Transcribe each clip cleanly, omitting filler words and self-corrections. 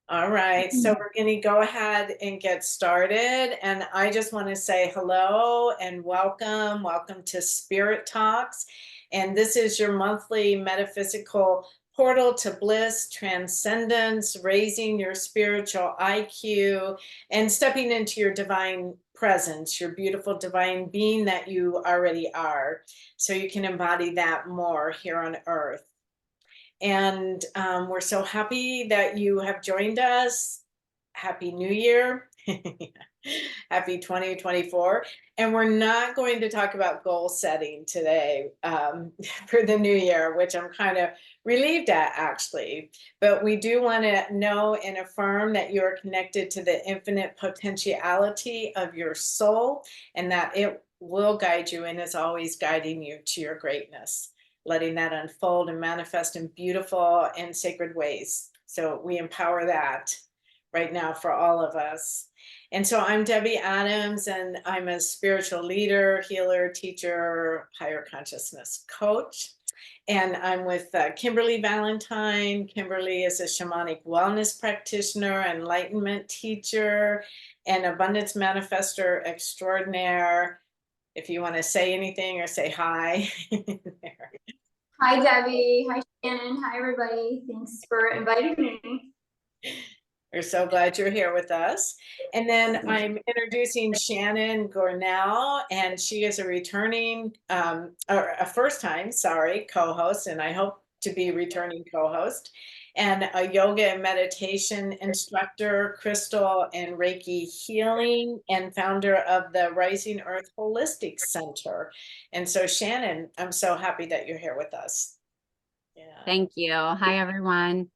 All right, so we're going to go ahead and get started. And I just want to say hello and welcome. Welcome to Spirit Talks. And this is your monthly metaphysical portal to bliss, transcendence, raising your spiritual IQ, and stepping into your divine presence, your beautiful divine being that you already are. So you can embody that more here on earth. And we're so happy that you have joined us. Happy New Year. Happy 2024. And we're not going to talk about goal setting today for the new year, which I'm kind of relieved at actually. But we do want to know and affirm that you are connected to the infinite potentiality of your soul and that it will guide you and is always guiding you to your greatness, letting that unfold and manifest in beautiful and sacred ways. So we empower that right now for all of us. And so I'm Debbie Adams, and I'm a spiritual leader, healer, teacher, higher consciousness coach. And I'm with Kimberly Valentine. Kimberly is a shamanic wellness practitioner, enlightenment teacher, and abundance manifester extraordinaire. If you want to say anything or say hi. Hi, Debbie. Hi, Shannon. Hi, everybody. Thanks for inviting me. We're so glad you're here with us. And then I'm introducing Shannon Gornall, and she is a returning, or a first time, sorry, co-host, and I hope to be returning co-host, and a yoga and meditation instructor, crystal and Reiki healing, and founder of the Rising Earth Holistic Center. And so Shannon, I'm so happy that you're here with us. Yeah. Thank you. Hi, everyone.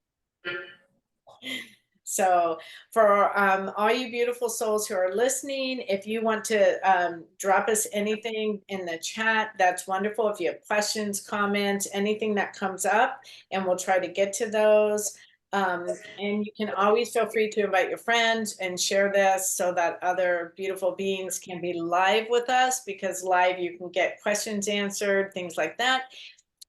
So for all you beautiful souls who are listening, if you want to drop us anything in the chat, that's wonderful. If you have questions, comments, anything that comes up, and we'll try to get to those. And you can always feel free to invite your friends and share this so that other beautiful beings can be live with us, because live you can get questions answered, things like that.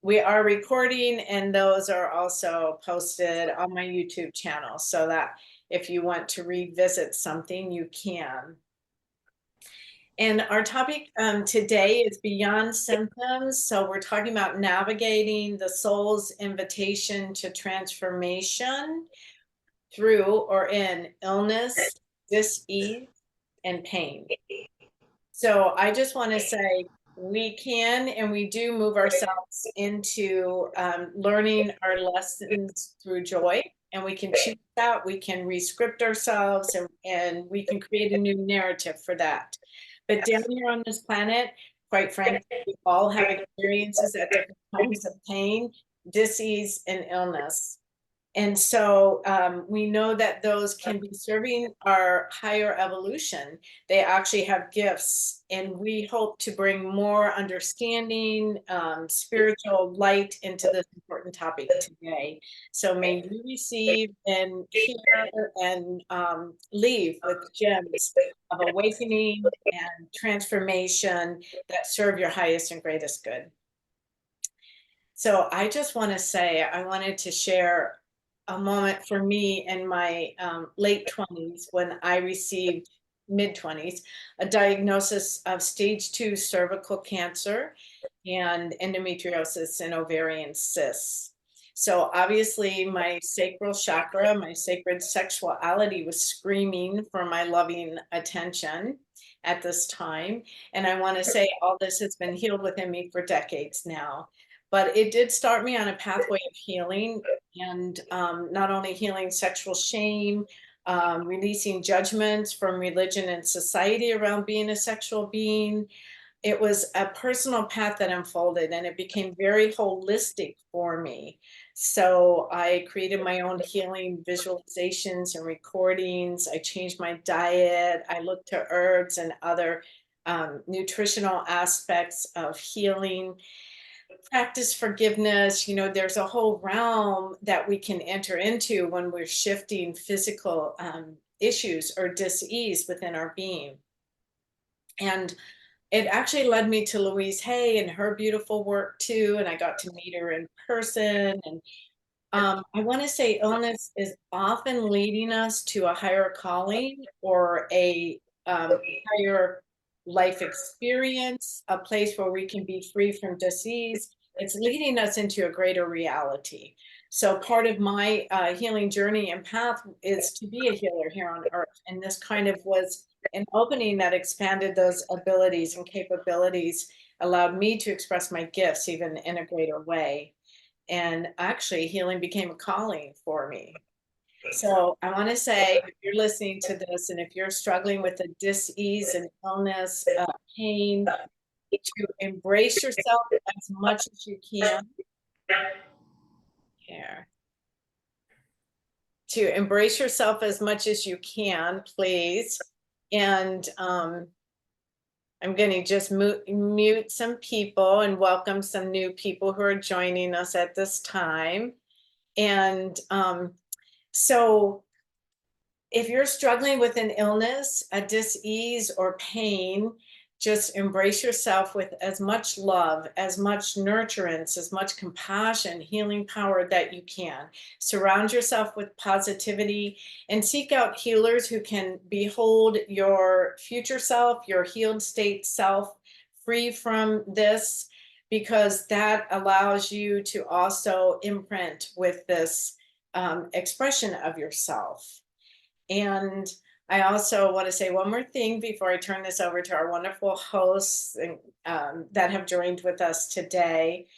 We are recording, and those are also posted on my YouTube channel, so that if you want to revisit something, you can. And our topic today is Beyond Symptoms. So we're talking about navigating the soul's invitation to transformation through or in illness, dis-ease, and pain. So I just want to say, we can and we do move ourselves into learning our lessons through joy, and we can choose that. We can re-script ourselves, and we can create a new narrative for that. But down here on this planet, quite frankly, we all have experiences at different times of pain, disease, and illness. And so we know that those can be serving our higher evolution. They actually have gifts, and we hope to bring more understanding, spiritual light into this important topic today. So may you receive and hear and leave with gems of awakening and transformation that serve your highest and greatest good. So I just want to say, I wanted to share a moment for me in my late 20s, when I received, mid 20s, a diagnosis of stage 2 cervical cancer and endometriosis and ovarian cysts. So obviously my sacral chakra, my sacred sexuality, was screaming for my loving attention at this time. And I want to say all this has been healed within me for decades now. But it did start me on a pathway of healing, and not only healing sexual shame, releasing judgments from religion and society around being a sexual being. It was a personal path that unfolded, and it became very holistic for me. So I created my own healing visualizations and recordings. I changed my diet. I looked to herbs and other nutritional aspects of healing. Practice forgiveness. You know, there's a whole realm that we can enter into when we're shifting physical issues or dis-ease within our being. And it actually led me to Louise Hay and her beautiful work too. And I got to meet her in person. And I want to say illness is often leading us to a higher calling or a higher life experience, a place where we can be free from disease. It's leading us into a greater reality. So part of my healing journey and path is to be a healer here on earth. And this kind of was an opening that expanded those abilities and capabilities, allowed me to express my gifts even in a greater way. And actually, healing became a calling for me. So I want to say, if you're listening to this, and if you're struggling with a dis-ease and illness, pain, to embrace yourself as much as you can. Here. To embrace yourself as much as you can, please. And I'm going to just mute some people and welcome some new people who are joining us at this time. And so if you're struggling with an illness, a dis-ease or pain, just embrace yourself with as much love, as much nurturance, as much compassion, healing power that you can. Surround yourself with positivity and seek out healers who can behold your future self, your healed state self, free from this, because that allows you to also imprint with this expression of yourself. And I also want to say one more thing before I turn this over to our wonderful hosts that have joined with us today.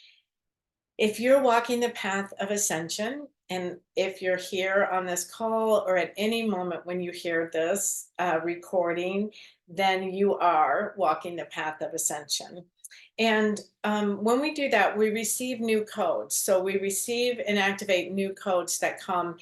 If you're walking the path of ascension, and if you're here on this call or at any moment when you hear this recording, then you are walking the path of ascension. And when we do that, we receive new codes. So we receive and activate new codes that come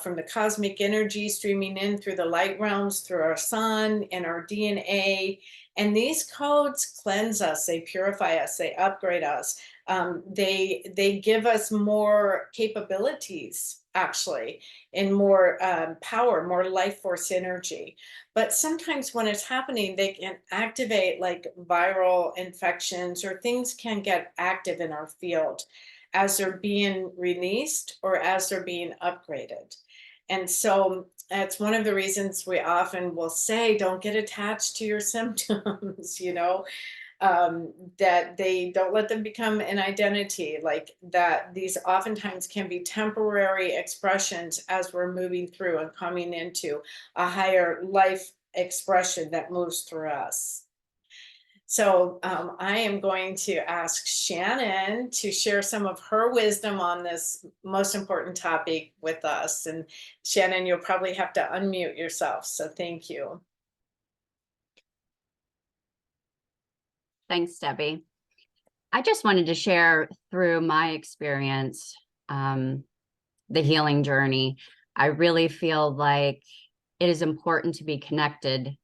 from the cosmic energy streaming in through the light realms, through our sun and our DNA. And these codes cleanse us, they purify us, they upgrade us. They give us more capabilities, actually, and more power, more life force energy. But sometimes when it's happening, they can activate like viral infections, or things can get active in our field as they're being released or as they're being upgraded. And so that's one of the reasons we often will say, don't get attached to your symptoms, that they don't let them become an identity, like that these oftentimes can be temporary expressions as we're moving through and coming into a higher life expression that moves through us. So I am going to ask Shannon to share some of her wisdom on this most important topic with us. And Shannon, you'll probably have to unmute yourself. So thank you. Thanks, Debbie. I just wanted to share through my experience, the healing journey. I really feel like it is important to be connected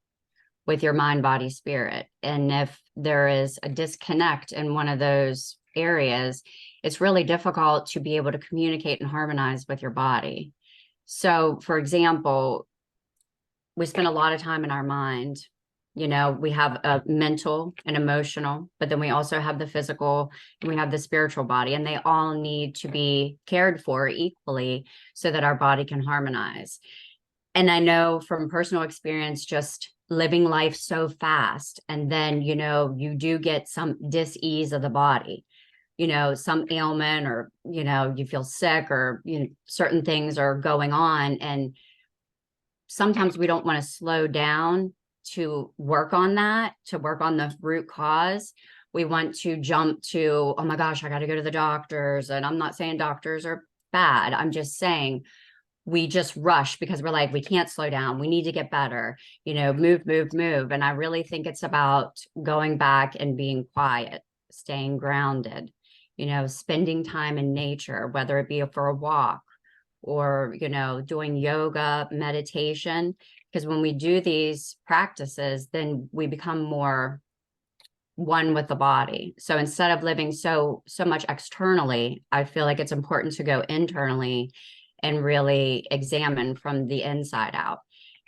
with your mind, body, spirit. And if there is a disconnect in one of those areas, it's really difficult to be able to communicate and harmonize with your body. So, for example, we spend a lot of time in our mind. We have a mental and emotional, but then we also have the physical and we have the spiritual body, and they all need to be cared for equally so that our body can harmonize. And I know from personal experience, just living life so fast, and then, you do get some dis-ease of the body, some ailment, or, you feel sick, or, certain things are going on. And sometimes we don't want to slow down to work on that, to work on the root cause. We want to jump to, oh my gosh, I got to go to the doctors. And I'm not saying doctors are bad. I'm just saying we just rush because we're like, we can't slow down. We need to get better, move, move, move. And I really think it's about going back and being quiet, staying grounded, spending time in nature, whether it be for a walk or, doing yoga, meditation. Because when we do these practices, then we become more one with the body. So instead of living so much externally, I feel like it's important to go internally and really examine from the inside out.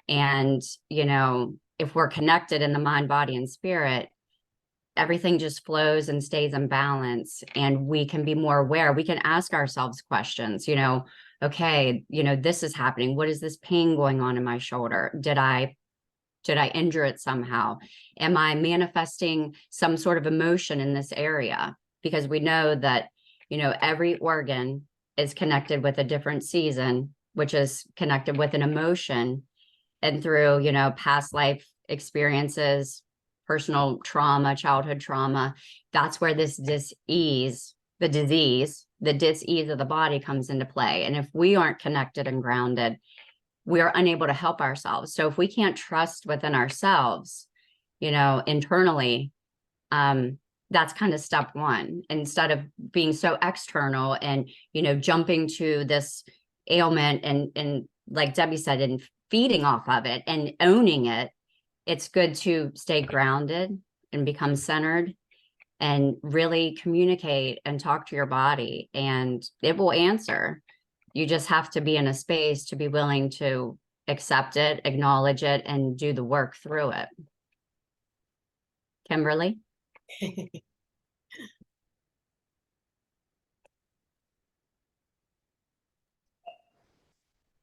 And, if we're connected in the mind, body, and spirit, everything just flows and stays in balance, and we can be more aware. We can ask ourselves questions, okay, this is happening. What is this pain going on in my shoulder? Did I injure it somehow? Am I manifesting some sort of emotion in this area? Because we know that, every organ is connected with a different season, which is connected with an emotion. And through, past life experiences, personal trauma, childhood trauma, that's where this dis-ease, the dis-ease of the body comes into play. And if we aren't connected and grounded, we are unable to help ourselves. So if we can't trust within ourselves, internally, that's kind of step one. Instead of being so external and, jumping to this ailment and like Debbie said, and feeding off of it and owning it, it's good to stay grounded and become centered and really communicate and talk to your body, and it will answer. You just have to be in a space to be willing to accept it, acknowledge it, and do the work through it. Kimberly?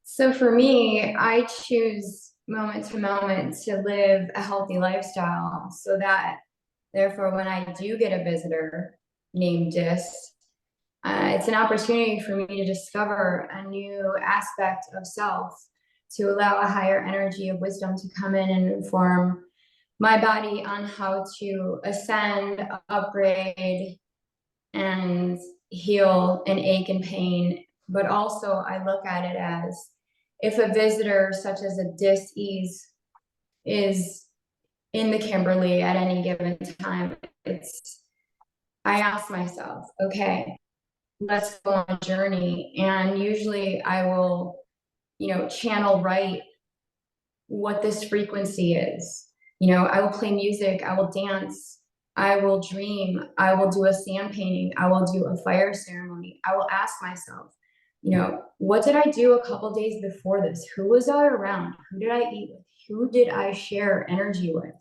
So for me, I choose moment to moment to live a healthy lifestyle so that therefore when I do get a visitor named Dis, it's an opportunity for me to discover a new aspect of self, to allow a higher energy of wisdom to come in and inform my body on how to ascend, upgrade, and heal an ache and pain. But also I look at it as, if a visitor such as a dis-ease is in the Kimberly at any given time, I ask myself, okay, let's go on a journey. And usually I will, channel right what this frequency is. I will play music, I will dance, I will dream, I will do a sand painting, I will do a fire ceremony. I will ask myself, what did I do a couple days before this? Who was I around? Who did I eat with? Who did I share energy with?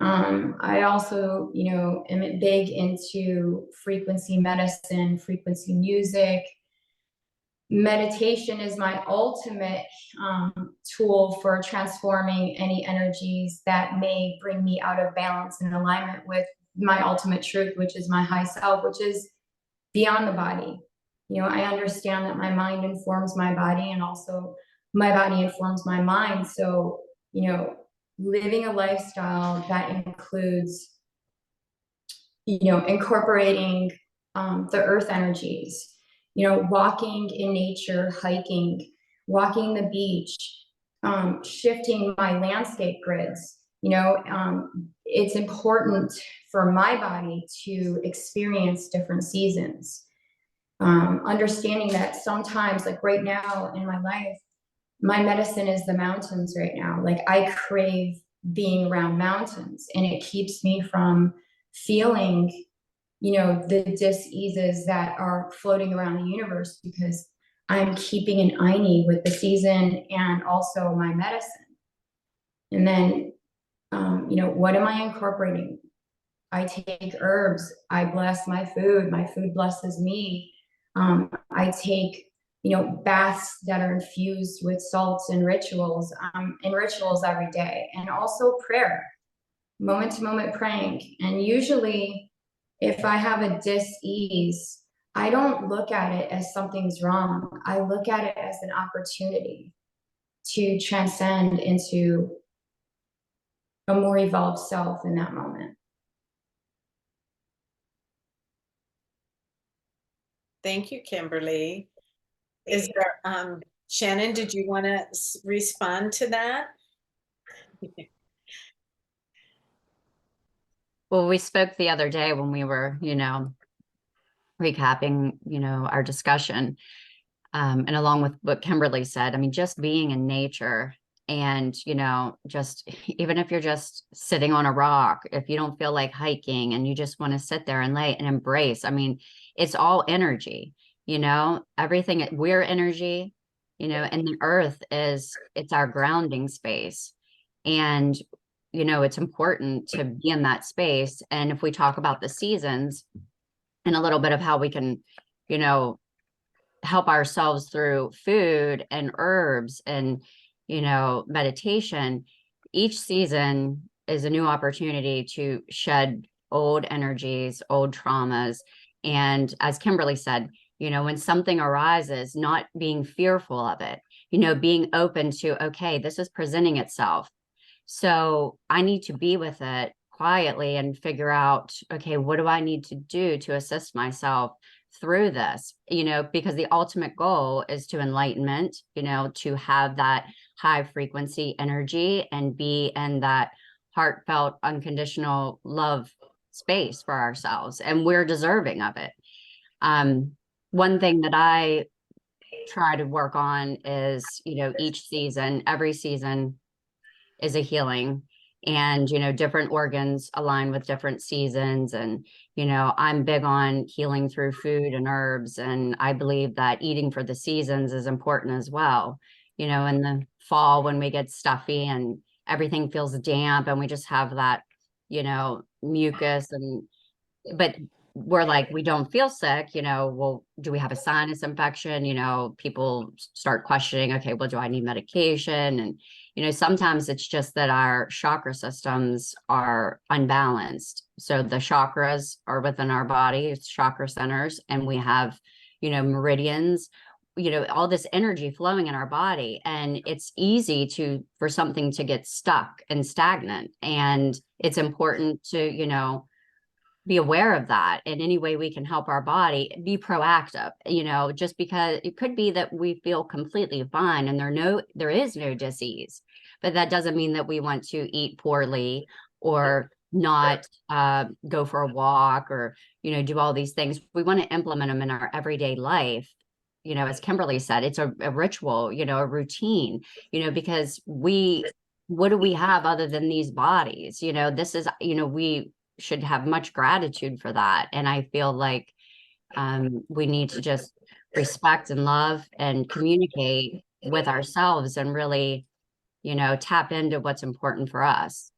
I also, am big into frequency medicine, frequency music. Meditation is my ultimate tool for transforming any energies that may bring me out of balance and alignment with my ultimate truth, which is my high self, which is beyond the body. I understand that my mind informs my body, and also my body informs my mind. So, living a lifestyle that includes, incorporating the earth energies, walking in nature, hiking, walking the beach, shifting my landscape grids. It's important for my body to experience different seasons. Understanding that sometimes, like right now in my life, my medicine is the mountains right now. Like I crave being around mountains, and it keeps me from feeling, the dis-eases that are floating around the universe, because I'm keeping an eye with the season and also my medicine. And then, what am I incorporating? I take herbs, I bless my food blesses me. I take, baths that are infused with salts and rituals every day, and also prayer, moment to moment praying. And usually if I have a dis-ease, I don't look at it as something's wrong. I look at it as an opportunity to transcend into a more evolved self in that moment. Thank you, Kimberly. Is there, Shannon, did you want to respond to that? Well, we spoke the other day when we were, recapping, our discussion. And along with what Kimberly said, I mean, just being in nature and, just even if you're just sitting on a rock, if you don't feel like hiking and you just want to sit there and lay and embrace, I mean, it's all energy, everything, we're energy, and the earth it's our grounding space. And you know, it's important to be in that space. And if we talk about the seasons and a little bit of how we can, you know, help ourselves through food and herbs and, you know, meditation, each season is a new opportunity to shed old energies, old traumas. And as Kimberly said, you know, when something arises, not being fearful of it, you know, being open to, okay, this is presenting itself. So I need to be with it quietly and figure out, okay, what do I need to do to assist myself through this? You know, because the ultimate goal is to enlightenment, you know, to have that high frequency energy and be in that heartfelt, unconditional love space for ourselves. And we're deserving of it. One thing that I try to work on is, you know, each season, every season is a healing, and you know, different organs align with different seasons. And you know, I'm big on healing through food and herbs, and I believe that eating for the seasons is important as well. You know, in the fall when we get stuffy and everything feels damp and we just have that, you know, mucus, and but we're like, we don't feel sick, you know, well, do we have a sinus infection? You know, people start questioning, okay, well, do I need medication? And, you know, sometimes it's just that our chakra systems are unbalanced. So the chakras are within our body, it's chakra centers, and we have, you know, meridians, you know, all this energy flowing in our body. And it's easy for something to get stuck and stagnant. And it's important to, you know, be aware of that in any way we can help our body be proactive, you know, just because it could be that we feel completely fine and there is no disease, but that doesn't mean that we want to eat poorly or not go for a walk or, you know, do all these things. We want to implement them in our everyday life. You know, as Kimberly said, it's a ritual, you know, a routine, you know, because what do we have other than these bodies? You know, this is, you know, we should have much gratitude for that. And I feel like we need to just respect and love and communicate with ourselves and really, you know, tap into what's important for us.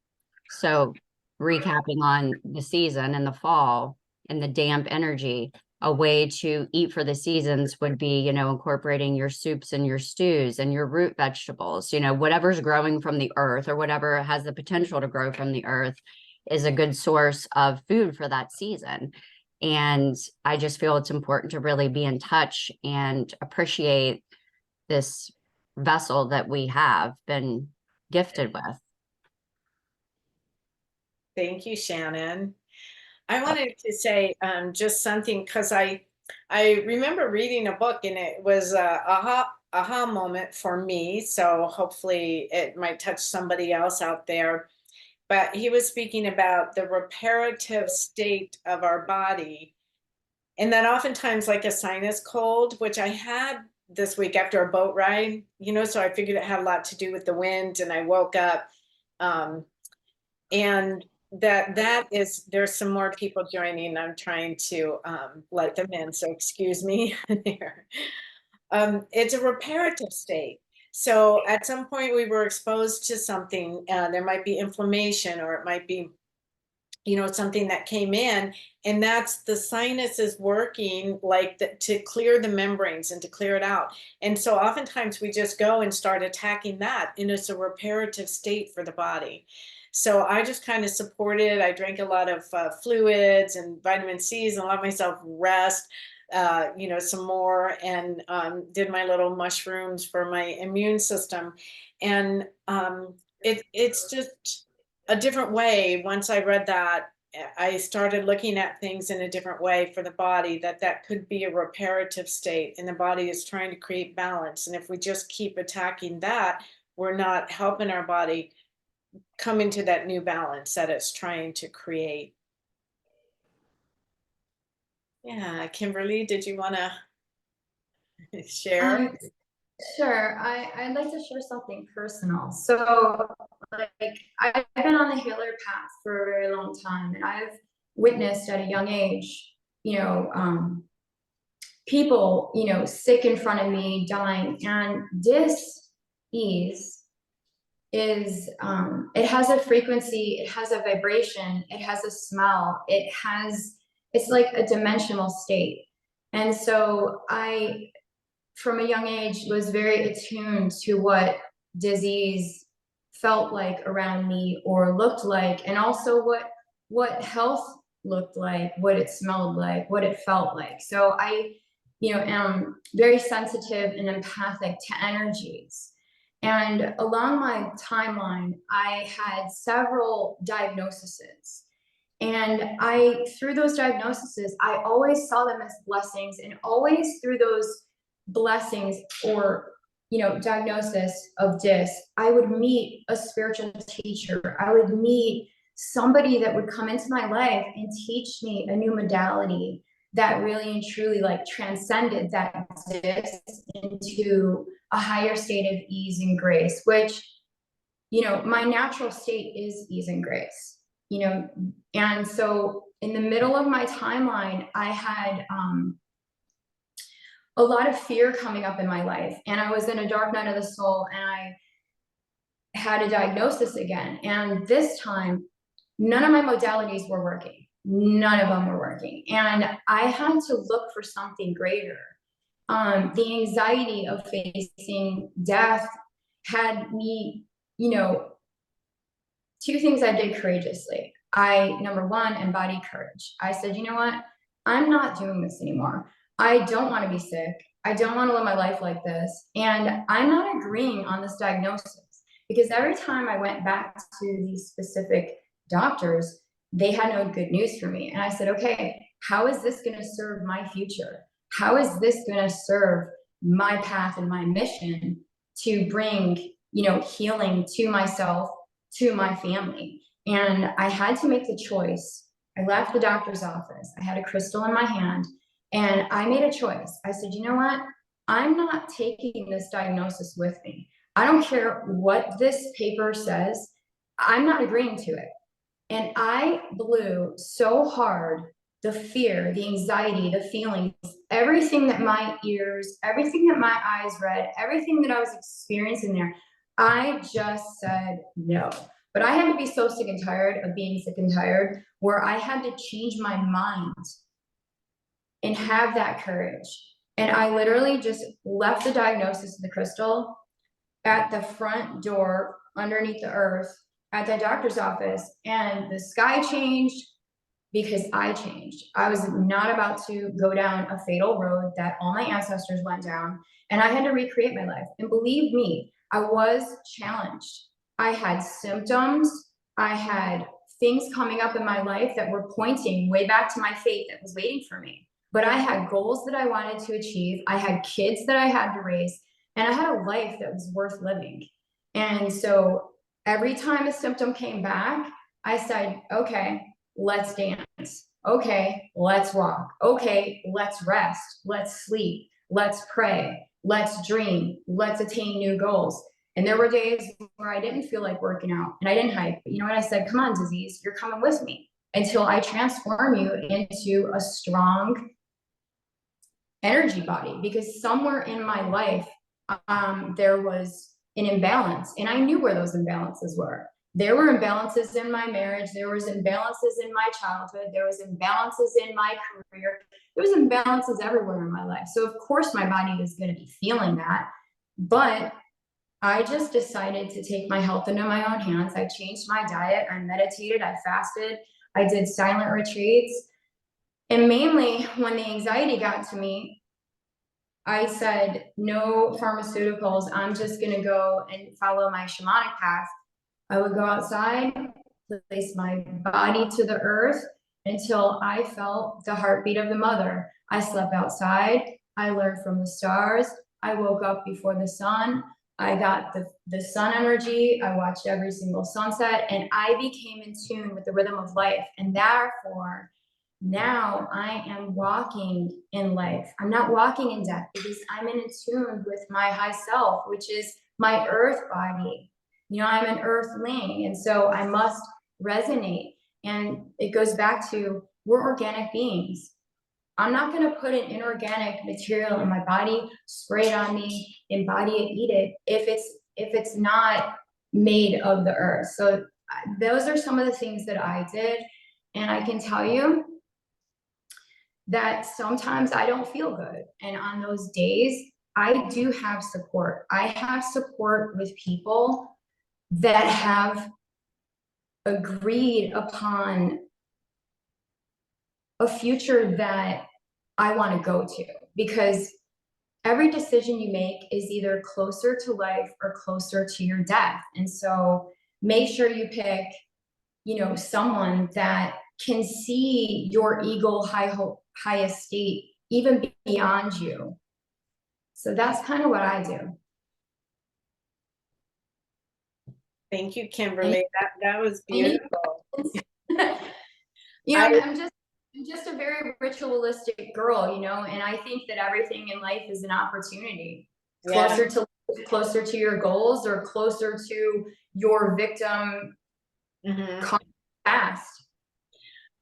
So recapping on the season in the fall and the damp energy, a way to eat for the seasons would be, you know, incorporating your soups and your stews and your root vegetables, you know, whatever's growing from the earth or whatever has the potential to grow from the earth is a good source of food for that season. And I just feel it's important to really be in touch and appreciate this vessel that we have been gifted with. Thank you, Shannon. I wanted to say just something because I remember reading a book and it was a aha moment for me. So hopefully it might touch somebody else out there. But he was speaking about the reparative state of our body, and that oftentimes, like a sinus cold, which I had this week after a boat ride, you know, so I figured it had a lot to do with the wind, and I woke up. And that is, there's some more people joining. I'm trying to let them in, so excuse me there. It's a reparative state. So at some point we were exposed to something, there might be inflammation, or it might be, you know, something that came in, and that's the sinuses working like to clear the membranes and to clear it out. And so oftentimes we just go and start attacking that, and it's a reparative state for the body. So I just kind of supported. I drank a lot of fluids and vitamin C's and let myself rest, you know, some more, and did my little mushrooms for my immune system. And it's just a different way. Once I read that, I started looking at things in a different way for the body, that could be a reparative state, and the body is trying to create balance. And if we just keep attacking that, we're not helping our body come into that new balance that it's trying to create. Yeah, Kimberly, did you want to share? Sure. I'd like to share something personal. So, like, I've been on the healer path for a very long time, and I've witnessed at a young age, you know, people, you know, sick in front of me, dying, and dis-ease is, it has a frequency, it has a vibration, it has a smell, it's like a dimensional state. And so I, from a young age, was very attuned to what disease felt like around me or looked like, and also what health looked like, what it smelled like, what it felt like. So I, am very sensitive and empathic to energies. And along my timeline, I had several diagnoses. And through those diagnoses, I always saw them as blessings, and always through those blessings or, diagnosis of dis, I would meet a spiritual teacher. I would meet somebody that would come into my life and teach me a new modality that really and truly like transcended that dis into a higher state of ease and grace, which, my natural state is ease and grace, and so in the middle of my timeline, I had a lot of fear coming up in my life, and I was in a dark night of the soul, and I had a diagnosis again. And this time, none of my modalities were working. None of them were working. And I had to look for something greater. The anxiety of facing death had me, two things I did courageously. I, number one, embodied courage. I said, you know what? I'm not doing this anymore. I don't want to be sick. I don't want to live my life like this. And I'm not agreeing on this diagnosis, because every time I went back to these specific doctors, they had no good news for me. And I said, okay, how is this going to serve my future? How is this going to serve my path and my mission to bring, healing to myself, to my family? And I had to make the choice. I left the doctor's office. I had a crystal in my hand, and I made a choice. I said, you know what? I'm not taking this diagnosis with me. I don't care what this paper says. I'm not agreeing to it. And I blew so hard the fear, the anxiety, the feelings, everything that my ears, everything that my eyes read, everything that I was experiencing there. I just said no. But I had to be so sick and tired of being sick and tired, where I had to change my mind and have that courage. And I literally just left the diagnosis of the crystal at the front door underneath the earth at the doctor's office, and the sky changed because I changed. I was not about to go down a fatal road that all my ancestors went down, and I had to recreate my life. And believe me, I was challenged. I had symptoms. I had things coming up in my life that were pointing way back to my fate that was waiting for me. But I had goals that I wanted to achieve. I had kids that I had to raise, and I had a life that was worth living. And so every time a symptom came back, I said, okay, let's dance. Okay, let's walk. Okay, let's rest. Let's sleep. Let's pray. Let's dream. Let's attain new goals. And there were days where I didn't feel like working out, and I didn't hype. But you know what? I said, come on, disease, you're coming with me until I transform you into a strong energy body. Because somewhere in my life, there was an imbalance, and I knew where those imbalances were. There were imbalances in my marriage. There was imbalances in my childhood. There was imbalances in my career. There was imbalances everywhere in my life. So of course my body was going to be feeling that, but I just decided to take my health into my own hands. I changed my diet. I meditated. I fasted. I did silent retreats. And mainly when the anxiety got to me, I said, no pharmaceuticals. I'm just going to go and follow my shamanic path. I would go outside, place my body to the earth until I felt the heartbeat of the mother. I slept outside. I learned from the stars. I woke up before the sun. I got the sun energy. I watched every single sunset, and I became in tune with the rhythm of life. And therefore, now I am walking in life. I'm not walking in death, because I'm in tune with my high self, which is my earth body. I'm an earthling, and so I must resonate. And it goes back to, we're organic beings. I'm not going to put an inorganic material in my body, spray it on me, embody it, eat it, if it's not made of the earth. So those are some of the things that I did. And I can tell you that sometimes I don't feel good. And on those days, I do have support. I have support with people that have agreed upon a future that I want to go to, because every decision you make is either closer to life or closer to your death. And so make sure you pick, someone that can see your eagle high estate even beyond you. So that's kind of what I do. Thank you, Kimberly. That was beautiful. I'm just a very ritualistic girl, and I think that everything in life is an opportunity. Yeah. Closer to your goals, or closer to your victim past.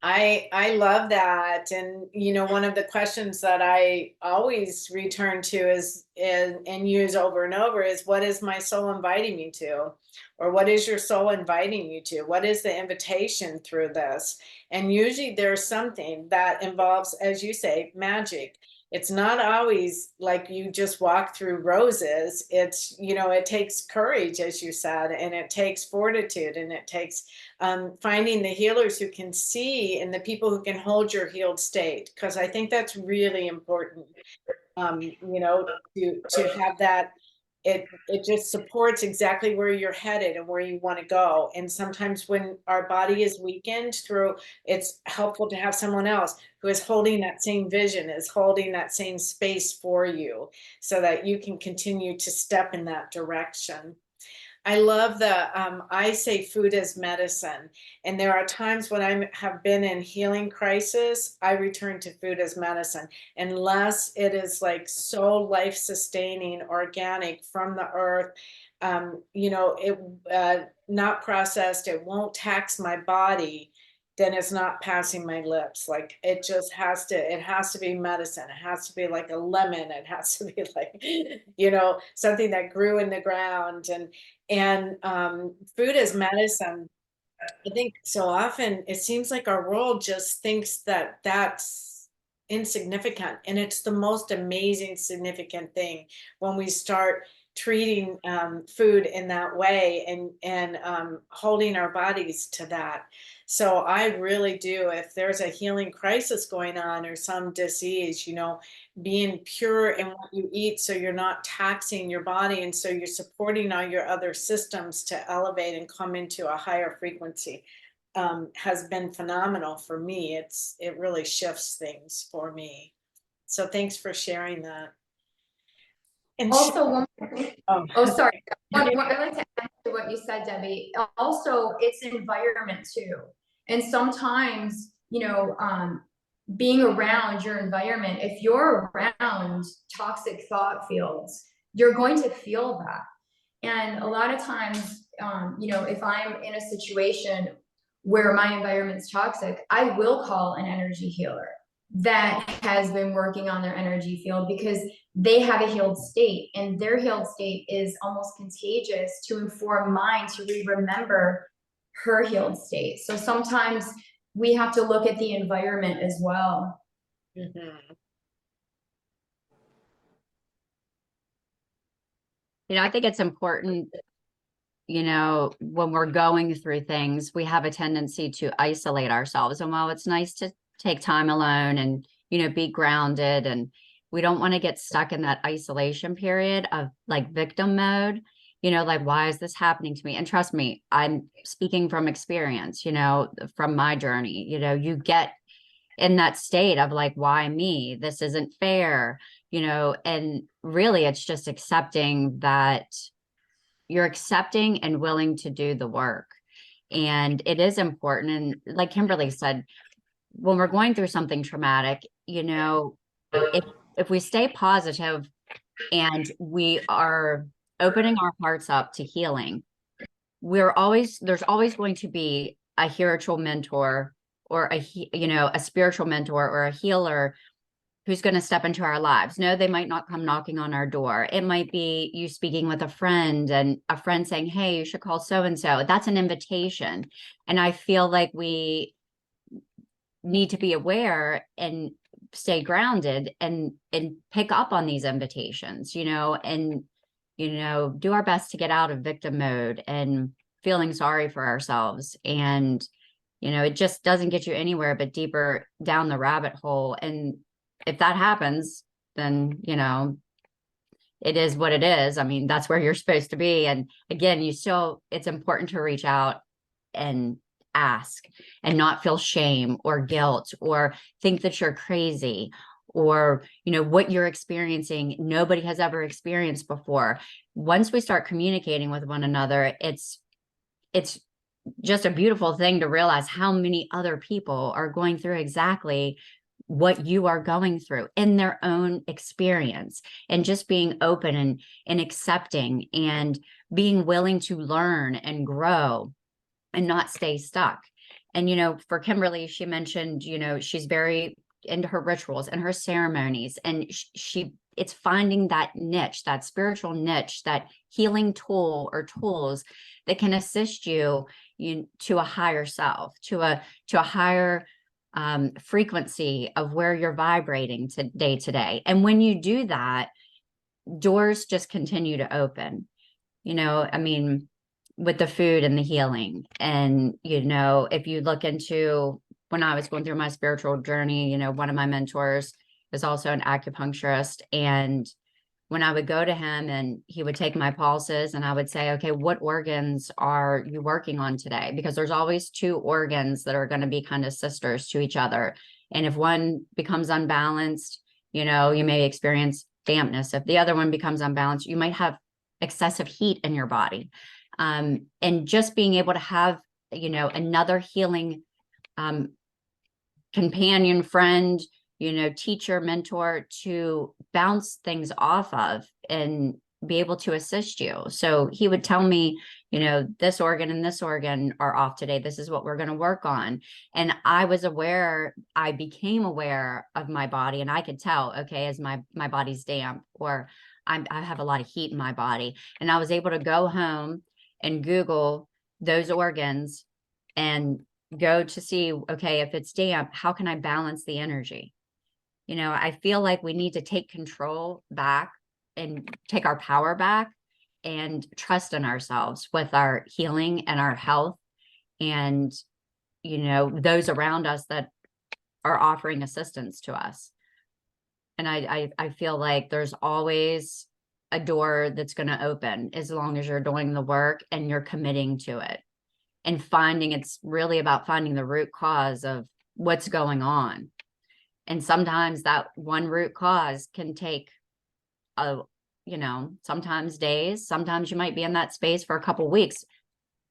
I love that. And, one of the questions that I always return to is and use over and over is, what is my soul inviting me to? Or what is your soul inviting you to? What is the invitation through this? And usually there's something that involves, as you say, magic. It's not always like you just walk through roses. It's, it takes courage, as you said, and it takes fortitude, and it takes finding the healers who can see, and the people who can hold your healed state. Because I think that's really important, to have that. It just supports exactly where you're headed and where you want to go. And sometimes when our body is weakened through, it's helpful to have someone else who is holding that same vision, is holding that same space for you, so that you can continue to step in that direction. I love I say food is medicine. And there are times when I have been in healing crisis, I return to food as medicine, unless it is like so life sustaining, organic from the earth. Not processed, it won't tax my body, then it's not passing my lips. Like, it has to be medicine. It has to be like a lemon. It has to be like, something that grew in the ground. And food is medicine. I think so often it seems like our world just thinks that that's insignificant, and it's the most amazing, significant thing when we start treating food in that way, and holding our bodies to that. So I really do. If there's a healing crisis going on, or some disease, being pure in what you eat, so you're not taxing your body, and so you're supporting all your other systems to elevate and come into a higher frequency, has been phenomenal for me. It really shifts things for me. So thanks for sharing that. And Also, one more thing. oh, Sorry. I'd like to add to what you said, Debbie. Also, it's environment too. And sometimes, being around your environment, if you're around toxic thought fields, you're going to feel that. And a lot of times, if I'm in a situation where my environment's toxic, I will call an energy healer that has been working on their energy field, because they have a healed state, and their healed state is almost contagious to inform mine to remember her healed state. So sometimes we have to look at the environment as well. mhm. I think it's important, when we're going through things, we have a tendency to isolate ourselves. And while it's nice to take time alone and, be grounded, and we don't want to get stuck in that isolation period of like victim mode, like, why is this happening to me? And trust me, I'm speaking from experience, from my journey. You get in that state of like, why me? This isn't fair, and really it's just accepting that you're accepting and willing to do the work. And it is important. And like Kimberly said, when we're going through something traumatic, if we stay positive and we are opening our hearts up to healing, there's always going to be a spiritual mentor or a spiritual mentor or a healer who's going to step into our lives. No, they might not come knocking on our door. It might be you speaking with a friend and a friend saying, hey, you should call so-and-so. That's an invitation. And I feel like we need to be aware and stay grounded and pick up on these invitations, and, do our best to get out of victim mode and feeling sorry for ourselves. And, it just doesn't get you anywhere but deeper down the rabbit hole. And if that happens, then, it is what it is. I mean, that's where you're supposed to be. And again, it's important to reach out and ask and not feel shame or guilt or think that you're crazy or, what you're experiencing, nobody has ever experienced before. Once we start communicating with one another, it's just a beautiful thing to realize how many other people are going through exactly what you are going through in their own experience, and just being open and accepting and being willing to learn and grow and not stay stuck. And, for Kimberly, she mentioned, she's very into her rituals and her ceremonies, and it's finding that niche, that spiritual niche, that healing tool or tools that can assist you to a higher self, to a higher frequency of where you're vibrating day to day. And when you do that, doors just continue to open, I mean, with the food and the healing. And, if you look into when I was going through my spiritual journey, one of my mentors is also an acupuncturist. And when I would go to him and he would take my pulses and I would say, okay, what organs are you working on today? Because there's always two organs that are going to be kind of sisters to each other. And if one becomes unbalanced, you may experience dampness. If the other one becomes unbalanced, you might have excessive heat in your body. And just being able to have, another healing companion, friend, teacher, mentor to bounce things off of and be able to assist you. So he would tell me, this organ and this organ are off today. This is what we're going to work on. And I became aware of my body, and I could tell, okay, as my body's damp, or I have a lot of heat in my body. And I was able to go home and Google those organs and go to see, okay, if it's damp, how can I balance the energy? I feel like we need to take control back and take our power back and trust in ourselves with our healing and our health and, those around us that are offering assistance to us. And I feel like there's always a door that's going to open as long as you're doing the work and you're committing to it and it's really about finding the root cause of what's going on. And sometimes that one root cause can take sometimes days, sometimes you might be in that space for a couple of weeks.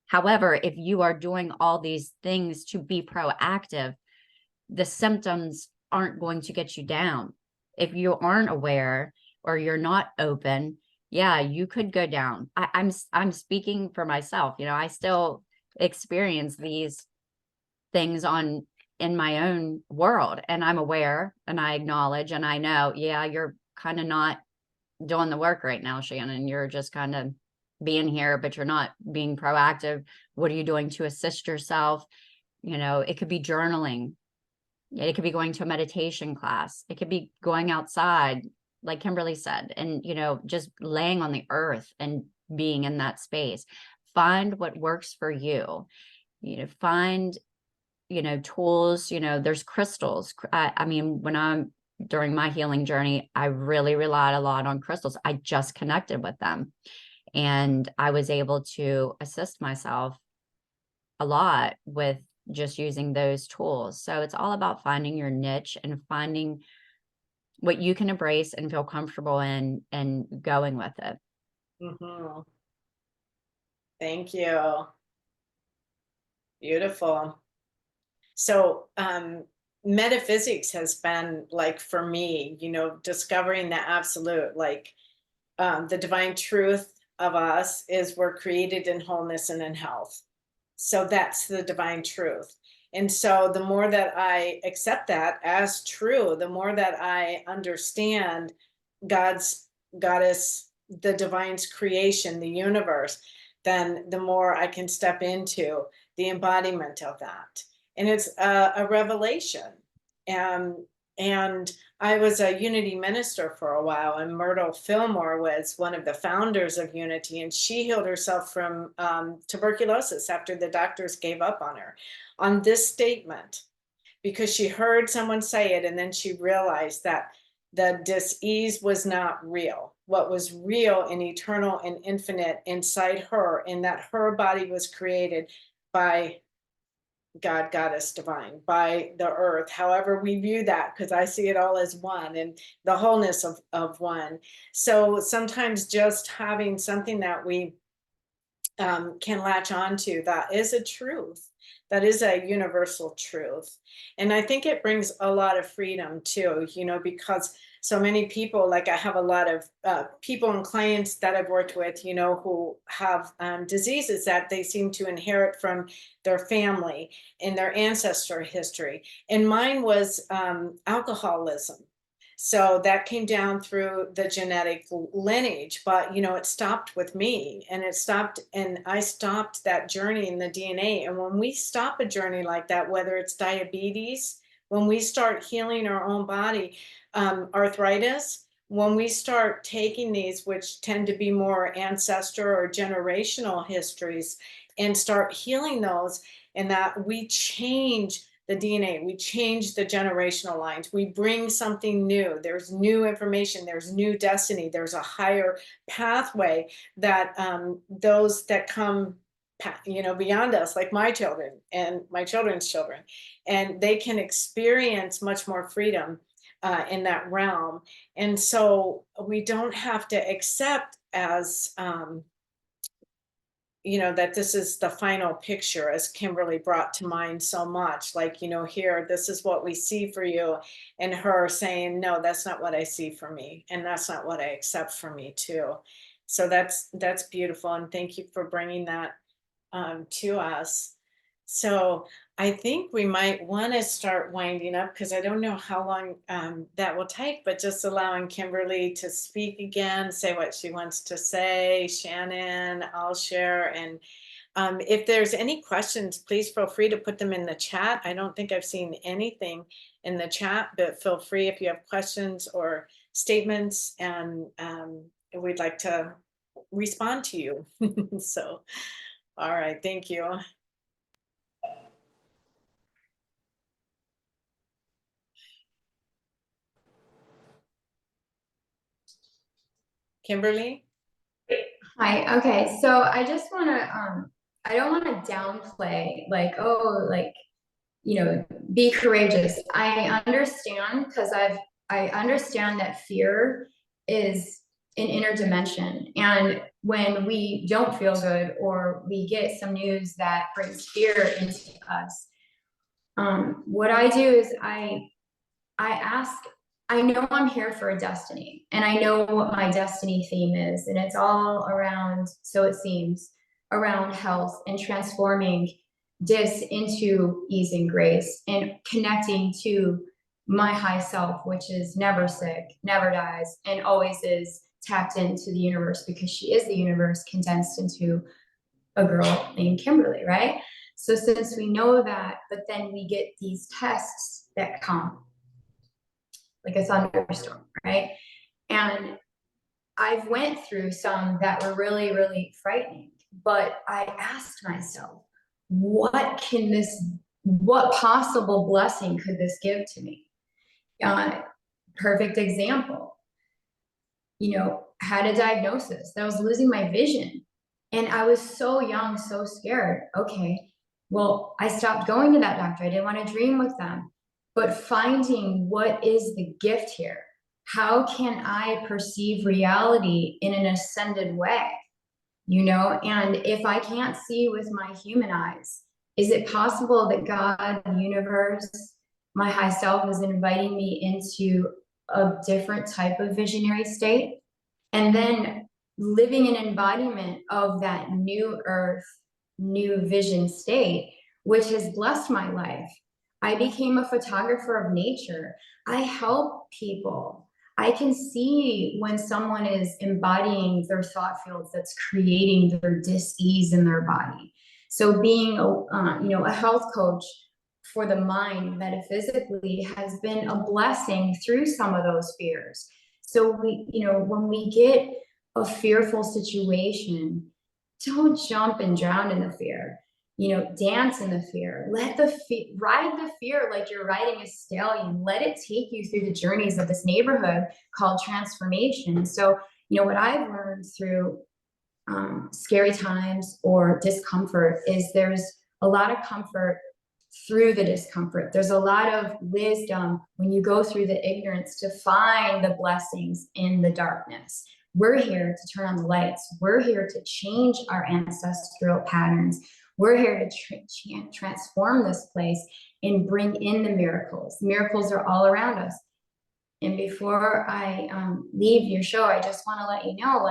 However, if you are doing all these things to be proactive, the symptoms aren't going to get you down. If you aren't aware or you're not open, yeah, you could go down. I'm speaking for myself. I still experience these things in my own world, and I'm aware and I acknowledge and I know, yeah, you're kind of not doing the work right now, Shannon. You're just kind of being here, but you're not being proactive. What are you doing to assist yourself? It could be journaling. It could be going to a meditation class. It could be going outside, like Kimberly said, and, just laying on the earth and being in that space. Find what works for you. Find, tools, there's crystals. I mean, during my healing journey, I really relied a lot on crystals. I just connected with them and I was able to assist myself a lot with just using those tools. So it's all about finding your niche and finding what you can embrace and feel comfortable in and going with it. Mm-hmm. Thank you. Beautiful. So, metaphysics has been like, for me, discovering the absolute, like, the divine truth of us is we're created in wholeness and in health. So that's the divine truth. And so the more that I accept that as true, the more that I understand God's goddess, the divine's creation, the universe, then the more I can step into the embodiment of that. And it's a revelation. And I was a Unity minister for a while, and Myrtle Fillmore was one of the founders of Unity, and she healed herself from tuberculosis after the doctors gave up on this statement, because she heard someone say it, and then she realized that the dis-ease was not real. What was real and eternal and infinite inside her, and that her body was created by God, goddess, divine, by the earth, however we view that, because I see it all as one and the wholeness of one. So sometimes just having something that we can latch onto, that is a truth, that is a universal truth. And I think it brings a lot of freedom too, because so many people, like I have a lot of people and clients that I've worked with, who have diseases that they seem to inherit from their family and their ancestor history. And mine was alcoholism. So that came down through the genetic lineage, but it stopped with me, and I stopped that journey in the DNA. And when we stop a journey like that, whether it's diabetes, when we start healing our own body, arthritis, when we start taking these, which tend to be more ancestor or generational histories, and start healing those, and that we change the DNA, we change the generational lines, we bring something new, there's new information, there's new destiny, there's a higher pathway that those that come beyond us, like my children and my children's children, and they can experience much more freedom in that realm. And so we don't have to accept as that this is the final picture, as Kimberly brought to mind so much, like, here, this is what we see for you, and her saying, no, that's not what I see for me, and that's not what I accept for me too. So that's beautiful, and thank you for bringing that to us. So I think we might want to start winding up, because I don't know how long that will take, but just allowing Kimberly to speak again, say what she wants to say. Shannon, I'll share. And if there's any questions, please feel free to put them in the chat. I don't think I've seen anything in the chat, but feel free if you have questions or statements, and we'd like to respond to you. So, all right, thank you. Kimberly? Hi, okay, so I just want to, I don't want to downplay, like, oh, like, be courageous. I understand, because I understand that fear is an inner dimension. And when we don't feel good, or we get some news that brings fear into us, what I do is I ask, I know I'm here for a destiny, and I know what my destiny theme is, and it's all around, so it seems, around health and transforming this into ease and grace, and connecting to my high self, which is never sick, never dies, and always is tapped into the universe, because she is the universe condensed into a girl named Kimberly, right? So since we know that, but then we get these tests that come like a thunderstorm, right? And I've went through some that were really, really frightening, but I asked myself, what possible blessing could this give to me? Perfect example, had a diagnosis that I was losing my vision, and I was so young, so scared. Okay, well, I stopped going to that doctor. I didn't want to dream with them. But finding what is the gift here? How can I perceive reality in an ascended way? And if I can't see with my human eyes, is it possible that God, the universe, my high self is inviting me into a different type of visionary state? And then living an embodiment of that new earth, new vision state, which has blessed my life. I became a photographer of nature. I help people. I can see when someone is embodying their thought fields that's creating their dis-ease in their body. So being a health coach for the mind metaphysically has been a blessing through some of those fears. So when we get a fearful situation, don't jump and drown in the fear. Dance in the fear. Ride the fear like you're riding a stallion. Let it take you through the journeys of this neighborhood called transformation. So, what I've learned through scary times or discomfort is there's a lot of comfort through the discomfort. There's a lot of wisdom when you go through the ignorance to find the blessings in the darkness. We're here to turn on the lights. We're here to change our ancestral patterns. We're here to transform this place and bring in the miracles. Miracles are all around us. And before I leave your show, I just want to let you know,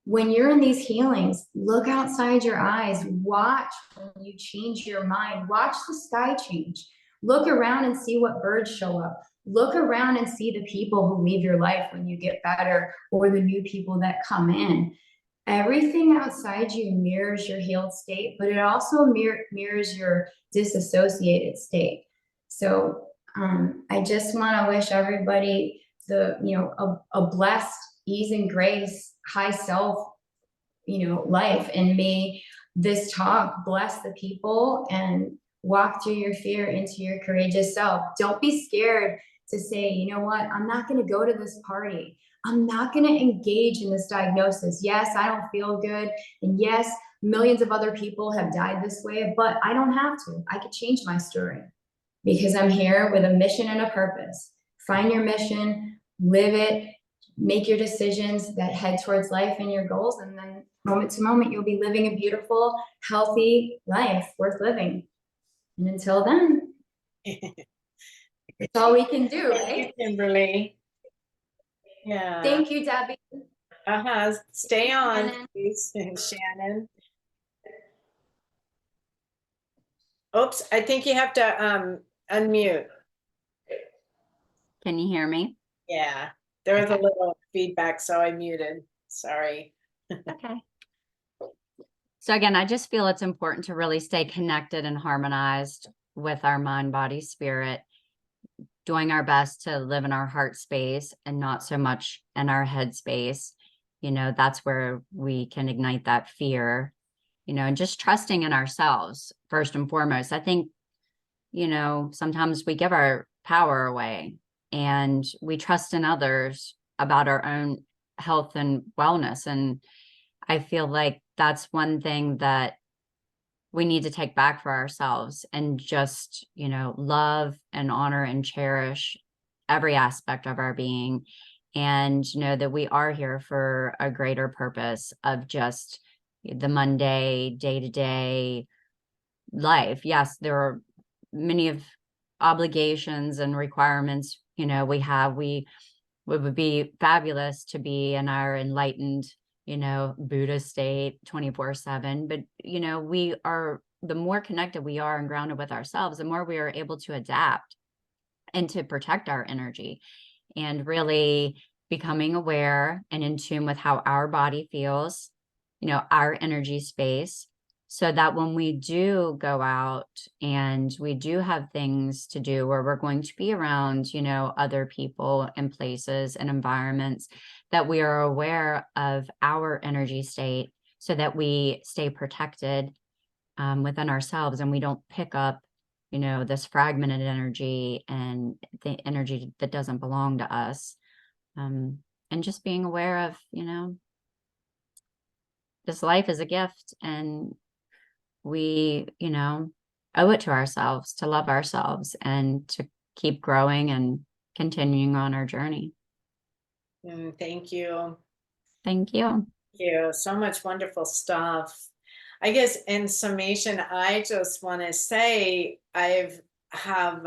when you're in these healings, look outside your eyes, watch when you change your mind, watch the sky change, look around and see what birds show up, look around and see the people who leave your life when you get better or the new people that come in. Everything outside you mirrors your healed state, but it also mirrors your disassociated state. So I just want to wish everybody a blessed ease and grace, high self, life. And may this talk bless the people and walk through your fear into your courageous self. Don't be scared to say, you know what, I'm not going to go to this party. I'm not going to engage in this diagnosis. Yes, I don't feel good. And yes, millions of other people have died this way, but I don't have to. I could change my story because I'm here with a mission and a purpose. Find your mission, live it, make your decisions that head towards life and your goals. And then moment to moment, you'll be living a beautiful, healthy life worth living. And until then, it's all we can do, right? Thank you, Kimberly. Yeah. Thank you, Debbie. Stay on, Shannon. please, Shannon. Oops, I think you have to unmute. Can you hear me? Yeah, there was a little feedback, so I muted. Sorry. Okay. So again, I just feel it's important to really stay connected and harmonized with our mind, body, spirit, doing our best to live in our heart space and not so much in our head space. That's where we can ignite that fear, and just trusting in ourselves first and foremost. I think, sometimes we give our power away and we trust in others about our own health and wellness. And I feel like that's one thing that we need to take back for ourselves and just, love and honor and cherish every aspect of our being, and know that we are here for a greater purpose of just the Monday, day-to-day life. Yes, there are many of obligations and requirements, we would be fabulous to be in our enlightened, Buddha state 24/7. But, the more connected we are and grounded with ourselves, the more we are able to adapt and to protect our energy, and really becoming aware and in tune with how our body feels, our energy space, so that when we do go out and we do have things to do where we're going to be around, other people and places and environments, that we are aware of our energy state so that we stay protected within ourselves, and we don't pick up, this fragmented energy and the energy that doesn't belong to us. And just being aware of, this life is a gift, and we, owe it to ourselves to love ourselves and to keep growing and continuing on our journey. Thank you. Thank you. Thank you. So much wonderful stuff. I guess in summation, I just want to say have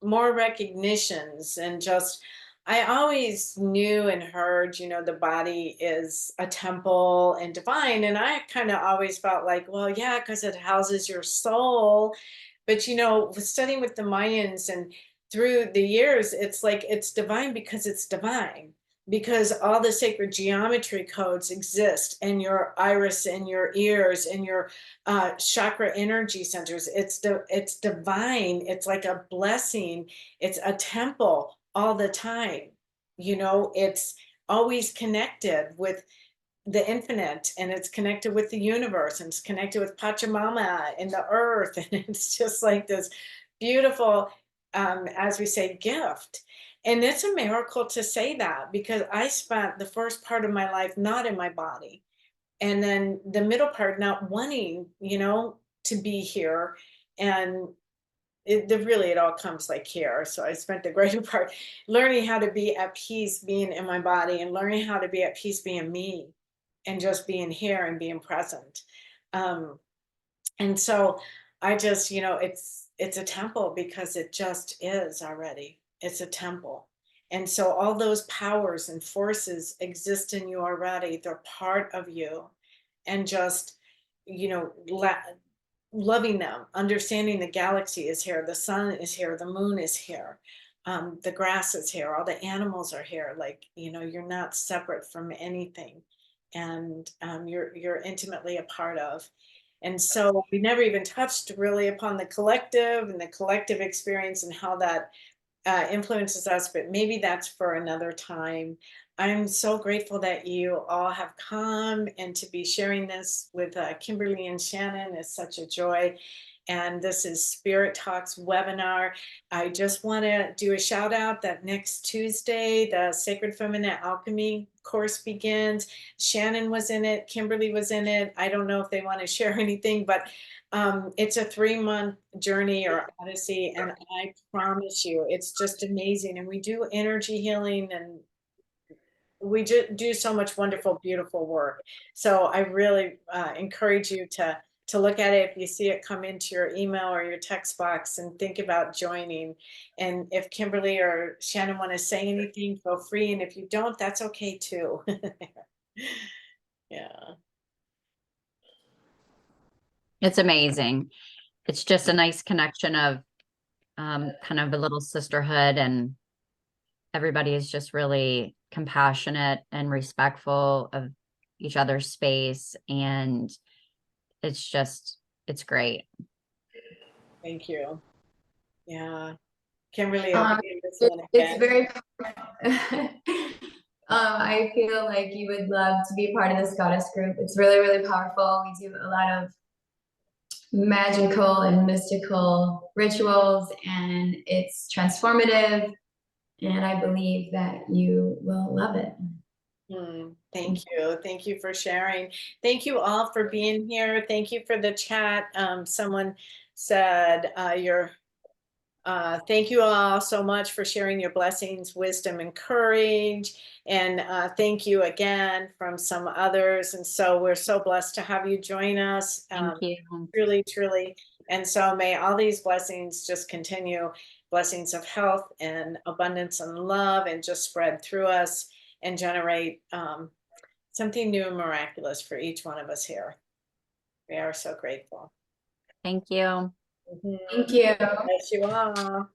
more recognitions and just I always knew and heard, the body is a temple and divine. And I kind of always felt like, well, yeah, because it houses your soul. But, with studying with the Mayans and through the years, it's like it's divine because it's divine. Because all the sacred geometry codes exist in your iris, in your ears, in your chakra energy centers. It's divine. It's like a blessing. It's a temple all the time. It's always connected with the infinite, and it's connected with the universe, and it's connected with Pachamama and the earth. And it's just like this beautiful, as we say, gift. And it's a miracle to say that, because I spent the first part of my life not in my body, and then the middle part not wanting, to be here. And it all comes like here. So I spent the greater part learning how to be at peace being in my body, and learning how to be at peace being me, and just being here and being present. Um, and so I just, it's a temple because it just is already. It's a temple. And so all those powers and forces exist in you already. They're part of you. And just, loving them, understanding the galaxy is here, the sun is here, the moon is here, the grass is here, all the animals are here. Like, you're not separate from anything, and you're intimately a part of. And so we never even touched really upon the collective and the collective experience and how that influences us, but maybe that's for another time. I'm so grateful that you all have come, and to be sharing this with Kimberly and Shannon is such a joy. And this is Spirit Talks webinar. I just want to do a shout out that next Tuesday, the Sacred Feminine Alchemy course begins. Shannon was in it, Kimberly was in it. I don't know if they want to share anything, but it's a 3-month journey or odyssey, and I promise you, it's just amazing. And we do energy healing, and we just do so much wonderful, beautiful work. So I really encourage you to look at it if you see it come into your email or your text box, and think about joining. And if Kimberly or Shannon want to say anything, feel free. And if you don't, that's okay too. Yeah. It's amazing. It's just a nice connection of kind of a little sisterhood, and everybody is just really compassionate and respectful of each other's space. And it's great. Thank you. Yeah. Kimberly, over Um, to you this it- one it's again. very, I feel like you would love to be part of this goddess group. It's really, really powerful. We do a lot of magical and mystical rituals, and it's transformative. And I believe that you will love it. Thank you. Thank you for sharing. Thank you all for being here. Thank you for the chat. Someone said thank you all so much for sharing your blessings, wisdom, and courage. And thank you again from some others. And so we're so blessed to have you join us. Thank you. Truly, truly. And so may all these blessings just continue, blessings of health and abundance and love, and just spread through us and generate something new and miraculous for each one of us here. We are so grateful. Thank you. Mhm. Thank you. Bless you all.